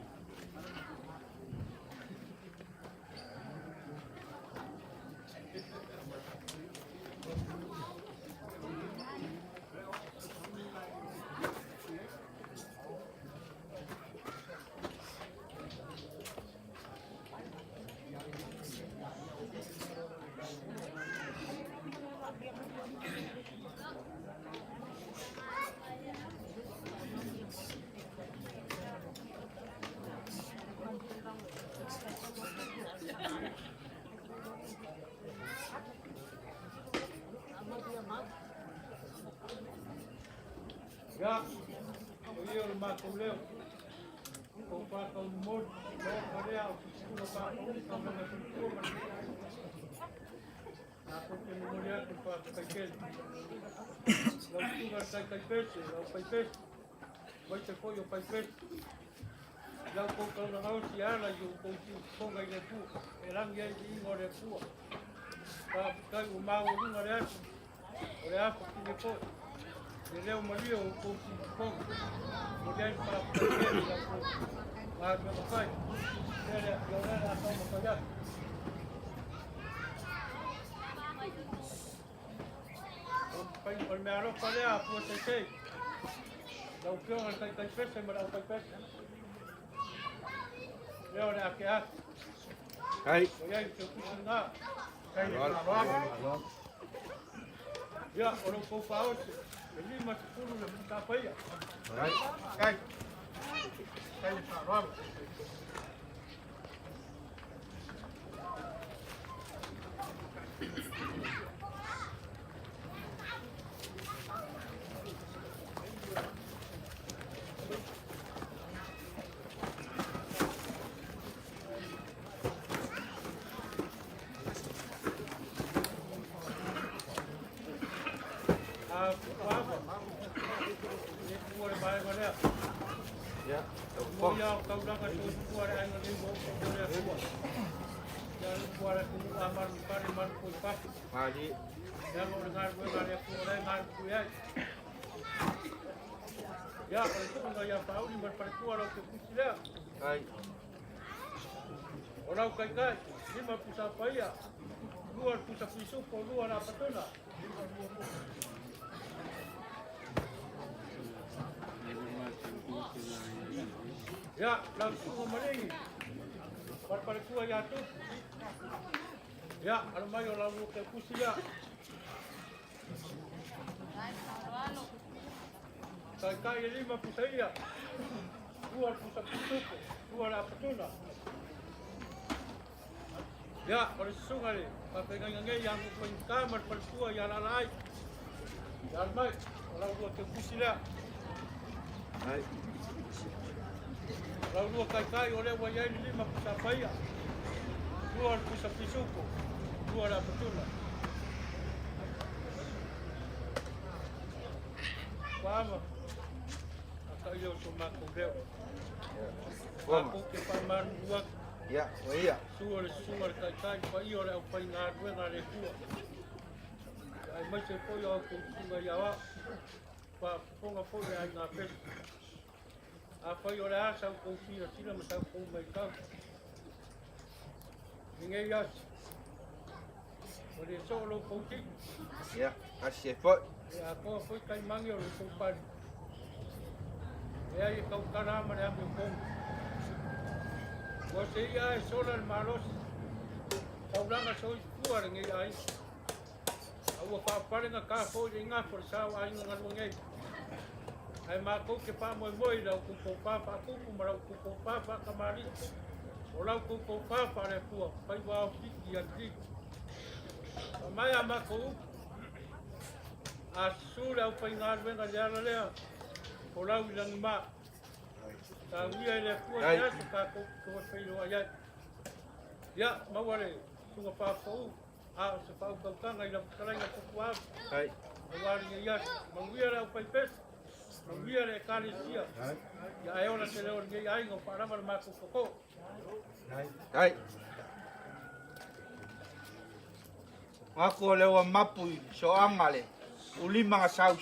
Ya, eu mato leu. O pato morto, o coreal, o pato também na cultura. Na cultura memorial que pato caquel. O cultura sai caipete, o paipete. Vai ter foi o paipete. Já o coco na mão se ala e o coco ponga ele pu. Elang ia de ngore pu. Pa kai o mau nunga reato. O reato que depois PeleiupuManuia o kouti mulai pakai ada pakai ada atau makai pai palmearo palea Puaseisei lau kio ngal kai pesa marau kai pesa leo na ke ak Hai. ya ke kusina kai na ya orang kau paus ini masih puluh lebih apa ya Hai. kai sarap Ya. Manuia kau dah kat kuar yang ni bawa kuar kuar. Jangan kuar aku amar pari mar kuar. Mali. Jangan dengar kuar kuar mar kuar. Ya, kalau itu kalau yang tahu ni berperkuar atau kucing. Hai. Orang kai lima pusat paya. Luar pusat pisu, luar apa tu nak? Ya, langsung kembali. Berperkuar ya tu. Ya, almayo lalu ke kucing ya. Kai lima pusat ya. Luar pusat pisu, luar apa tu nak? Ya, kalau sungai, pakai gangai yang kamar pertua yang lalai. Yang baik, kalau dua kepusilah. Hai. Kalau dua kai oleh wajah ini lima pusat paya. Luar pusat pisuku, luar apa tu lah. Faham? Atau ia cuma kau aku ke paman dua. Ya, oh iya. Suar kai pai ora o pai ngā rue ngā re kua. Ai mai se poi o ku sunga iawa. Pa ponga poi ai ngā pesa. A pai ora asa o sira ma sa ko mai ka. Ninguém acha. Ore solo kouti. Ya, kasih po. E a ko foi kai mangi o ko pai. E ai kau kana ma re ame ponga. Você ia solar malos, saudara sois kuar ngai ai. Awa pa parenga ka fo inga por sa ai nga ngai. Ai ma ko ke pa moi da ku pa ku mara ku pa kamari. Ola ku pa re pu, pai wa fi ya ki. Mai ama ko asura pa inga venga ya le. Ola ulang ma. Tahu ia le kuat ya suka ko pelo ayat. Ya, mawale sunga pa ko. Se pa ko kan ai la kala nga ko kuat. Hai. Mawale ya, Manuia ra pa pes. Manuia le kali sia. Ya ai ora se le ora ngai ai ngo para mar ma ko. Hai. Ako lewa mapu so angale. Ulima sau.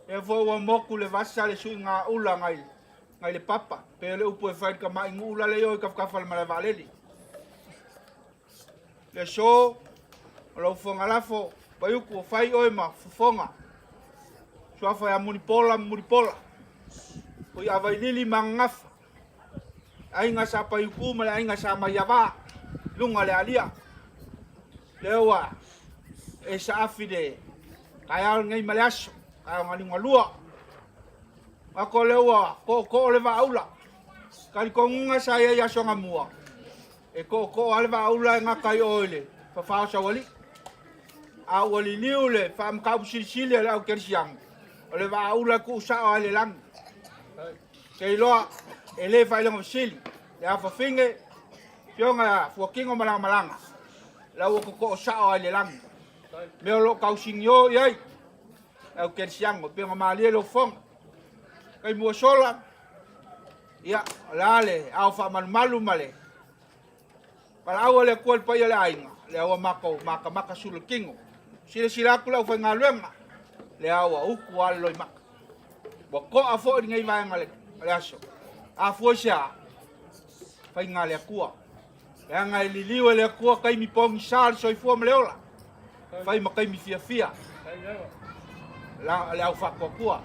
E vo wa moku le vasa le sui ngā ula ngai le papa. Peleiupu e whai ka mai ngula le oi ka whale male valeli. Le so, lau whonga lafo, paiuku o whai oi ma fufonga. Sua whai a Mulipola. Oi a vai lili ma ngafa. Ainga sa paiupu ma le ainga sa mai awa. Lunga le alia. Lewa, e sa afide, kaya ngai male aso. Kaya ngani ngalua. Ako lewa, ko lewa aula. Kali ko ngunga saya ya songa mua. E ko lewa aula nga kai oile. Pa fa sa wali. A wali liule, fa am ka sili le au kersiang. Lewa aula ku sa ale lang. Kei loa, ele fa lang sili. Ya fa finge. Pionga fuakingo malanga. Lawa ko sa ale lang. Meo lo kau singyo yai. Au ken siang o penga malia lo fong kai mua sola ya lale au fa malu male para au le kual pa ya ainga le au maka sulu kingo Sila ku lau whainga luenga. Le awa uku ale loi maka. Wa ko a fo ni ngai vaenga le aso. A fo sia. Whainga le kua. E anga i liliu le kua kai mi pongi sal soi fua mleola. Whai ma kai mi fia fia. Le au whakua kua.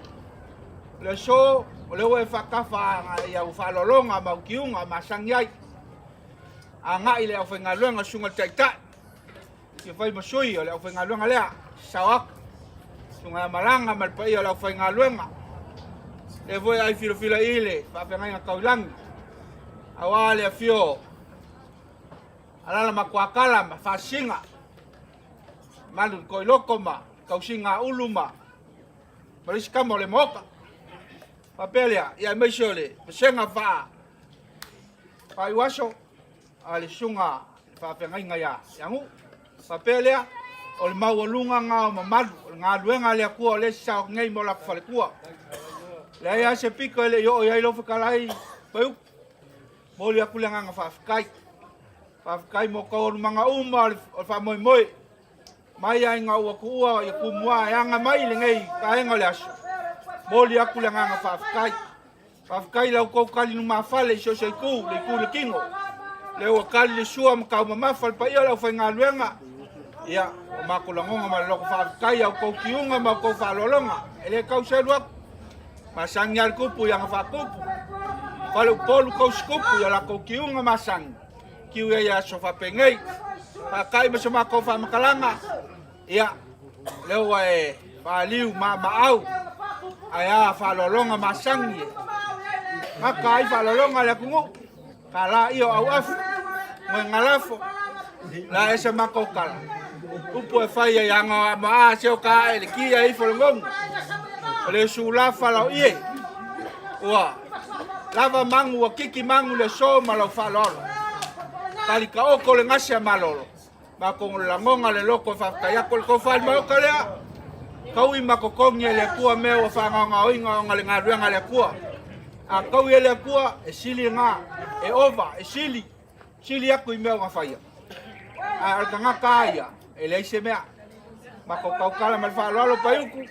Le so, le ue whakafa i au whalolonga mau kiunga ma sangiai. A ngai le au whainga luenga sunga taitai. Ki whai masui o le au whainga luenga lea. Sawak. Sunga malanga malpai o le au whainga luenga. Le voi ai filo ile. Whawhenga kaulangi. Awa le fio. Alala makuakala ma whasinga. Malu koi loko ma. Kausinga uluma. Marisikamo le moka. Papelea, ia meisio le, pesenga wha. Pai waso, ale sunga, whawhengainga ia, yangu. Papelea, o le maualunga ngā ma malu, ngā luenga lea kua o le sao ngei mo la kufale kua. Le ia se piko ele yo ia ilo whakalai, Peleiupu. Moli aku le nganga whawhikai. Whawhikai mo kaoru manga uma, o whamoy moy. Mai ai ngā ua kuua, i kumua, e anga mai le ngei, kaenga le aso. Moli aku le nganga whawhikai. Whawhikai lau kou kali nu mawhale, iso se iku, le iku le kingo. Le ua kali le sua makau mamawhal, pa ia lau whai ngā luenga. Ia, o mako langonga ma le loko whawhikai, au kou kiunga ma kou whalolonga. Ele kau selu aku. Masangi al kupu, ianga whakupu. Whalu polu kou skupu, ia la kou kiunga masangi. Kiu ia aso whapengei. Whakai ma se mako whamakalanga. Ia, leo wa e whaliu ma maau. Aya whalolonga masangi. Maka ai whalolonga le kungu. Ka la iyo au afu. Mwe ngalafo. La ese mako kala. Upu e whai e anga maa seo ka e le kia i whalongongu. Le su la whalau ie. Ua. Lava mangu wa kiki mangu le so ma lau whalolo. Kali ka oko le ngasi a malolo. Mako le langonga le loko whakayako le kofal maoka lea. Kaui mako kongi le kua meo whangaonga oinga o ngale ngā ruanga le kua. A kaui le kua e sili ngā, e ova, e sili. Sili aku I meo ngā whaia. A alka ngā kāia, e leise mea. Mako kaukala mal whalalo Peleiupu.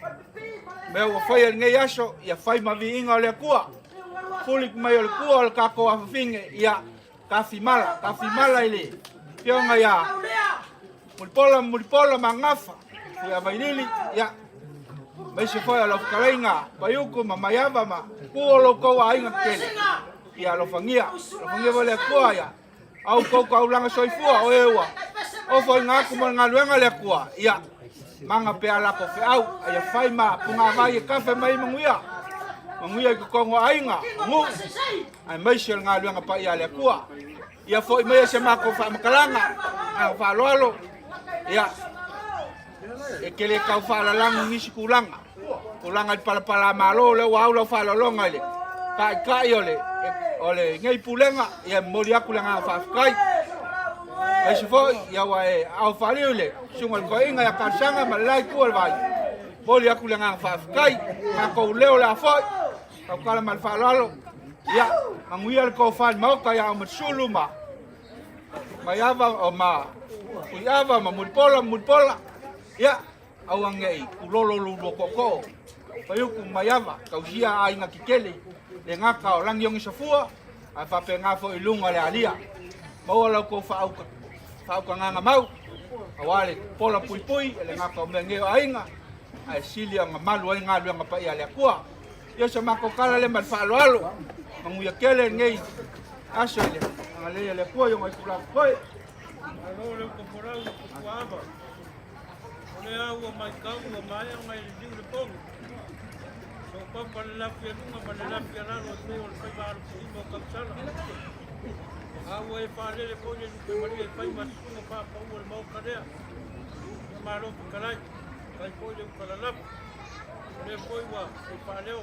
Meo wa whaia ngei aso, ia whai mavi inga o le kua. Fulik mai o le kua o le kako a whawhinge, ia kafimala ile. Pionga ia. Mulipola ma ngafa. Ia vailili, ia. Meise foi alo kalenga, Peleiupu ma maiava ma. Kua lo kou a inga kele. Ia lo fangia. Lo fangia vale kua ia. Au kou kau langa soifua o ewa. O foi ngaku mo ngā luenga le kua. Ia. Manga pe ala ko fe au. Ia fai ma punga vai e kafe mai Manuia. Manuia ki kongo a inga. Ngu. Ai meise ngā luenga pa ia le kua. Ia foi mai se mako fa makalanga. Au fa lolo. Ia. E kele kau fa la lang ngisi kulanga. Kulanga I pala malo le wa au fa lolonga ile. Kai ole ngei pulenga ia moli aku langa fa kai. Ai se foi ia wa e au fa le. Sunga ko inga ya kasanga malai ku al vai. Moli aku langa fa kai. Ma ko leo la foi. Kau kala mal fa lolo. Ia, Manuia ko fa mauka ya matsuluma. Maiava o ma. Kuiava ma Mulipola. Ya, awangei kulolo lulo koko. Peleiupu maiava kausia ai nga kikele. Le ngaka o langi ongi safua. A whape ngafo I lunga le alia. Maua lau ko whauka nganga mau. Awale pola pui le ngaka o mengeo ainga. Ai silia nga malu ai ngā luanga pa ia le akua. Ia sa mako kala le man whaalo. Manuia kele ngei. Aso ile. Ngale le kua yung ai kula koe. Alo le komporau ko kuava. Ole au mai kau o mai ngai le diu le pongo. So papa le lafi nunga pa le lafi raro te o le pai baru ku mo kapsala. Au e pa le ponye ni pe maria pai masunga pa pa o le mau karea. Maro kalai. Kai ponye pa la lafi. Le poi wa e pa leo.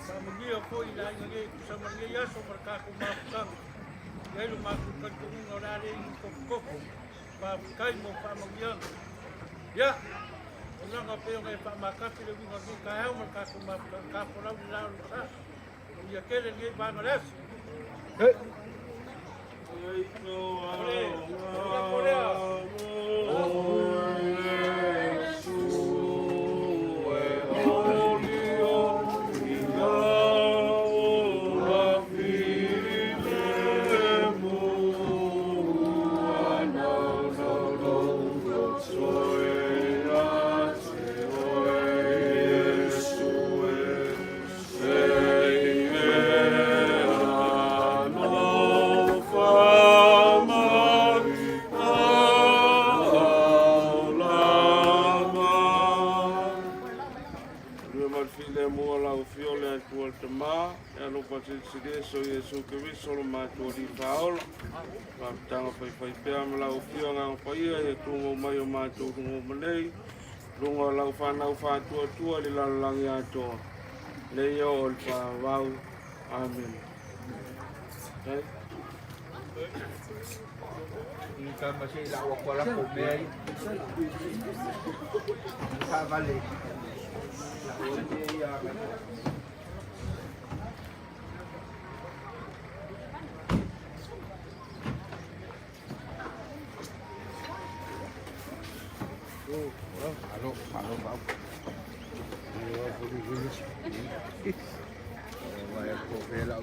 Manuia foi na ngai sa maria so marka ko ma sang. Ele maku kan ku ngora le ko. Pa kai mo pa Manuia. Ya, orang apa yang saya makan tidak bisa kaya mereka cuma kapal di laut sana. Dia kira dia Bangladesh. Hey. le mua lau fiole ai tua te maa, e alo pasisi le so Yesu Kiriso lo mātua di whaola. Tanga whai pēa me lau fio ngā whaia, e tungo mai o mātua tungo manei, runga lau whanau whātua tua li lalangi atoa. Le ia o le whāwau. Amen. Okay. Ika masih lau akola ko mei. Ika vale. Lau dia ya. Halo, Pak. Vaya, ko pela